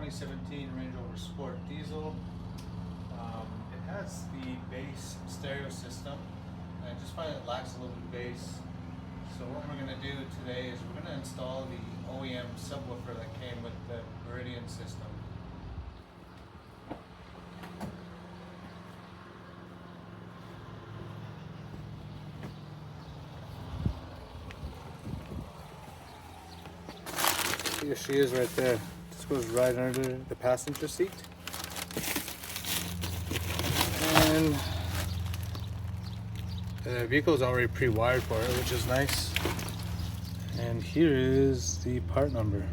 2017 Range Rover Sport Diesel. It has the bass stereo system. I just find it lacks a little bit of bass. So what we're going to do today is we're going to install the OEM subwoofer that came with the Meridian system. Here she is right there. This goes right under the passenger seat. And the vehicle is already pre-wired for it, which is nice. And here is the part number.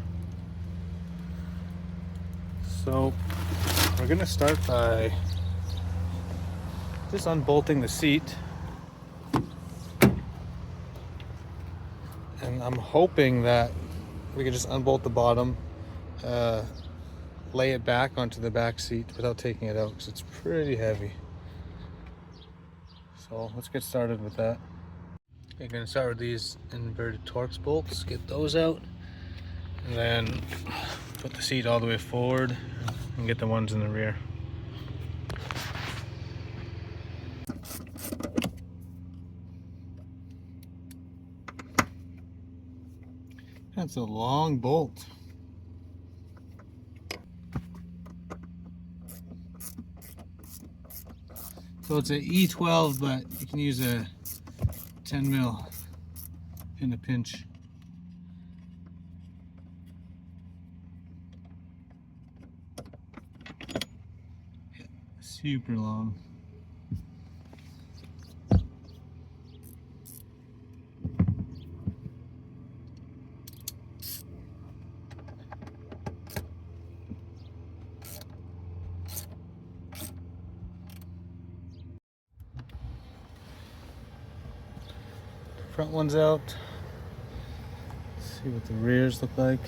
So we're gonna start by just unbolting the seat. And I'm hoping that we can just unbolt the bottom, lay it back onto the back seat without taking it out because it's pretty heavy. So let's get started with that. You're going to start with these inverted Torx bolts, get those out, and then put the seat all the way forward and get the ones in the rear. That's a long bolt. So it's an E12, but you can use a 10 mil in a pinch. Super long. Front one's out. Let's see what the rears look like.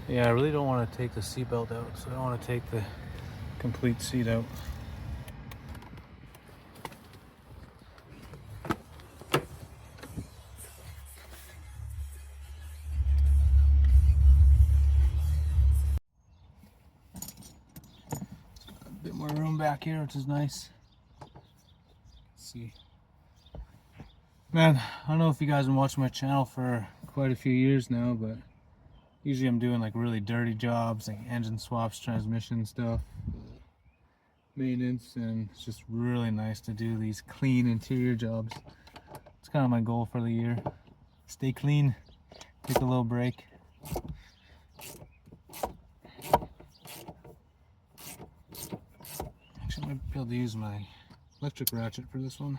Yeah, I really don't want to take the seatbelt out, so I don't want to take the complete seat out. A bit more room back here, which is nice. Let's see. Man, I don't know if you guys have been watching my channel for quite a few years now, but usually I'm doing like really dirty jobs, like engine swaps, transmission stuff, maintenance, and it's just really nice to do these clean interior jobs. It's kind of my goal for the year. Stay clean, take a little break. Actually, I might be able to use my electric ratchet for this one.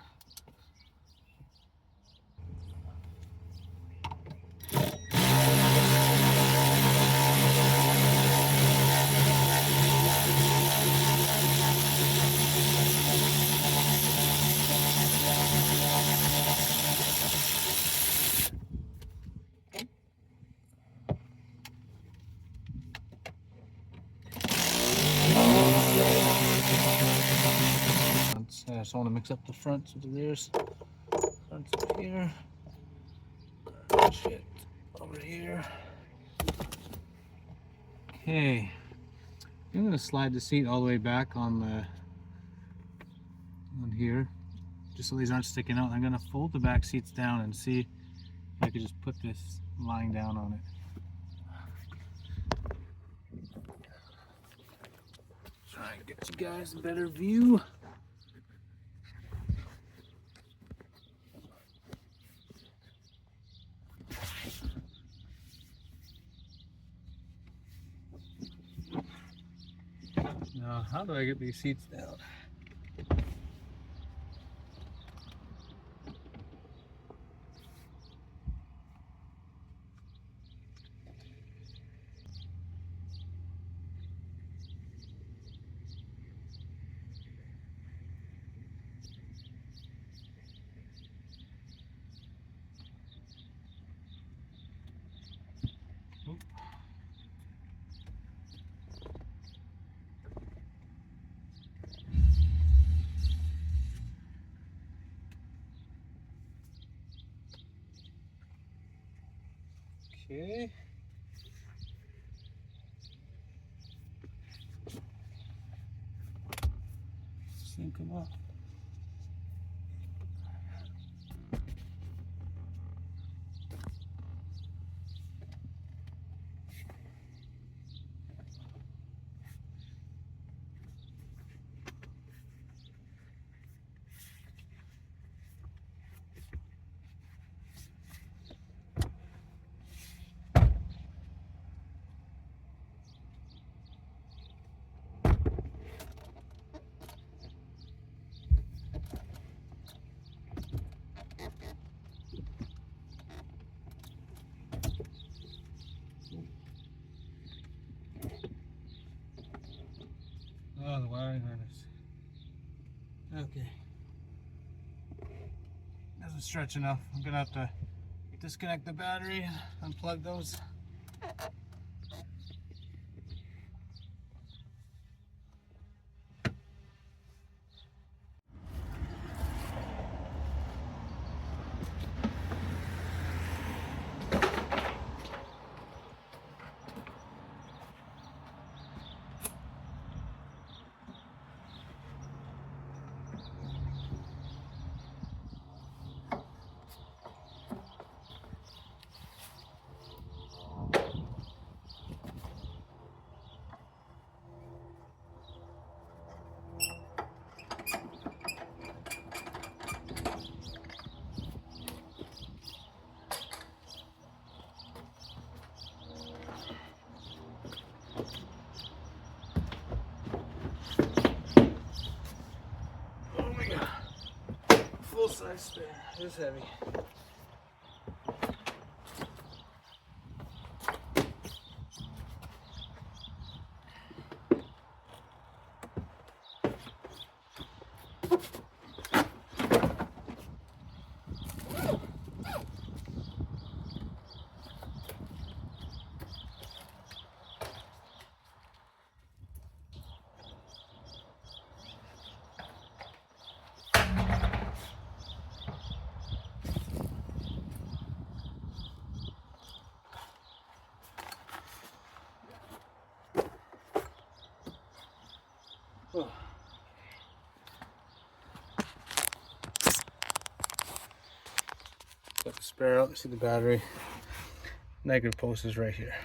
I just want to mix up the fronts with the rears. Fronts up here. Shit. Over here. Okay. I'm going to slide the seat all the way back on here, just so these aren't sticking out. I'm going to fold the back seats down and see if I could just put this lying down on it. Try and get you guys a better view. Now, how do I get these seats down? Oop. Okay. doesn't stretch enough. I'm gonna have to disconnect the battery, unplug those. Oh my god. Full size spare. It's heavy. Oh. Got the spare out. See the battery. Negative post is right here.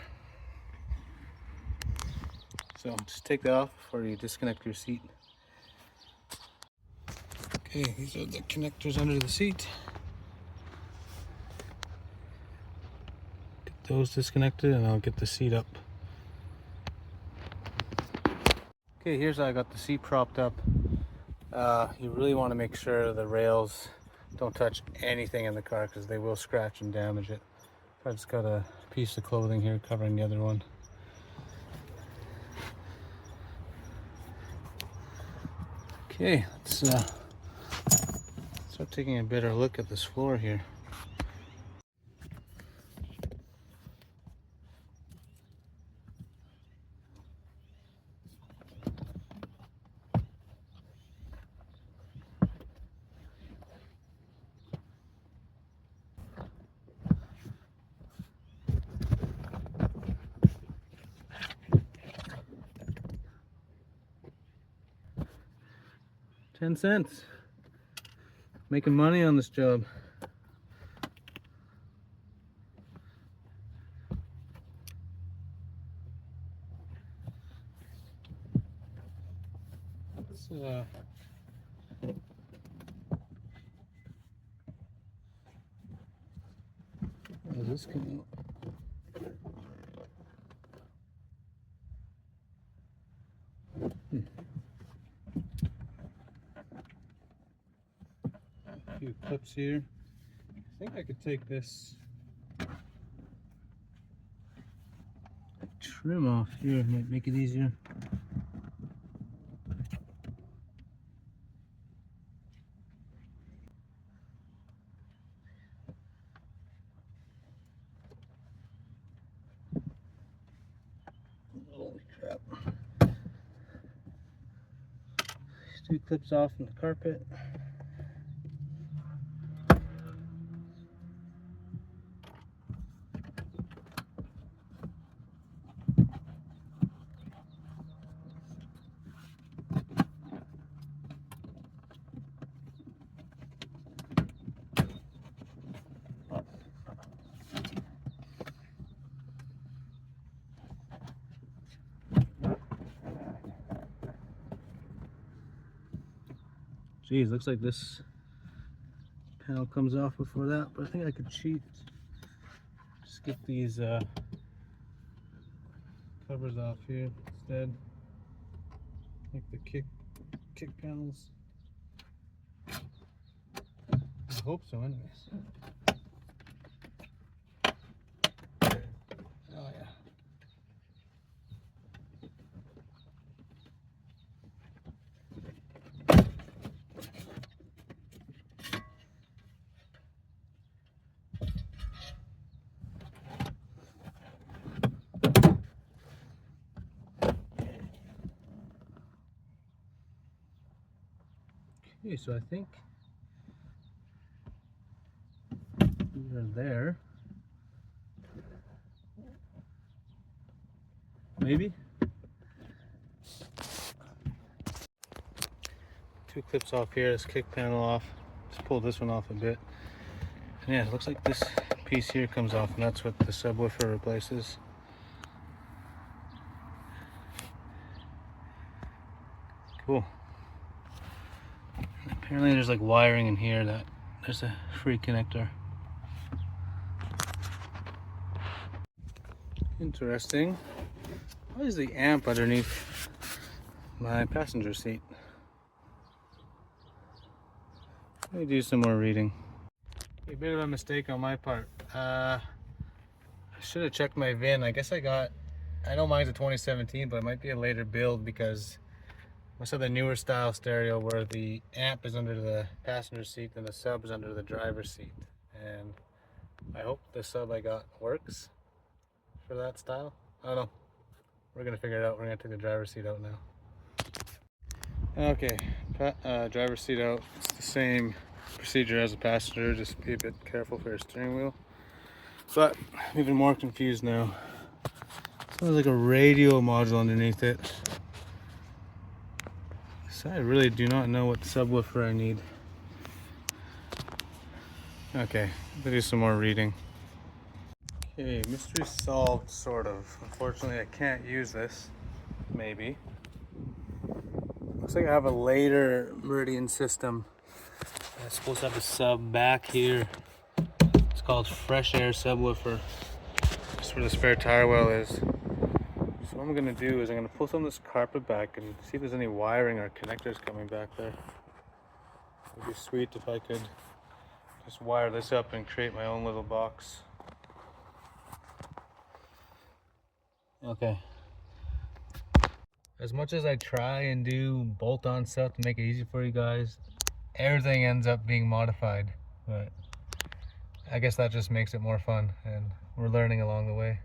So just take that off before you disconnect your seat. Okay, these are the connectors under the seat. Get those disconnected and I'll get the seat up. Okay, here's how I got the seat propped up. You really want to make sure the rails don't touch anything in the car because they will scratch and damage it. I just got a piece of clothing here covering the other one. Okay, let's start taking a better look at this floor here. $0.10. Making money on this job. Let's, how does this come out? A few clips here. I think I could take this trim off here, might make it easier. Holy crap. These two clips off in the carpet. Geez, looks like this panel comes off before that, but I think I could cheat. Just get these covers off here instead, like the kick panels. I hope so, anyways. Oh yeah. Okay, so I think we are there. Maybe? Two clips off here, this kick panel off. Just pull this one off a bit. And yeah, it looks like this piece here comes off, and that's what the subwoofer replaces. Cool. And apparently there's like wiring in here that there's a free connector. Interesting. Why is the amp underneath my passenger seat? Let me do some more reading. A bit of a mistake on my part. I should have checked my VIN. I guess I know mine's a 2017, but it might be a later build because I saw the newer style stereo where the amp is under the passenger seat and the sub is under the driver's seat. And I hope the sub I got works for that style. I don't know. We're gonna figure it out. We're gonna take the driver's seat out now. Okay, driver's seat out. It's the same procedure as a passenger, just be a bit careful for your steering wheel. But I'm even more confused now. Sounds like a radio module underneath it. So I really do not know what subwoofer I need. Okay, let's do some more reading. Okay, mystery solved, sort of. Unfortunately, I can't use this. Maybe. Looks like I have a later Meridian system. I'm supposed to have a sub back here. It's called Fresh Air Subwoofer. Just where the spare tire well is. So what I'm gonna do is I'm gonna pull some of this carpet back and see if there's any wiring or connectors coming back there. It'd be sweet if I could just wire this up and create my own little box. Okay. As much as I try and do bolt-on stuff to make it easy for you guys, everything ends up being modified. But I guess that just makes it more fun, and we're learning along the way.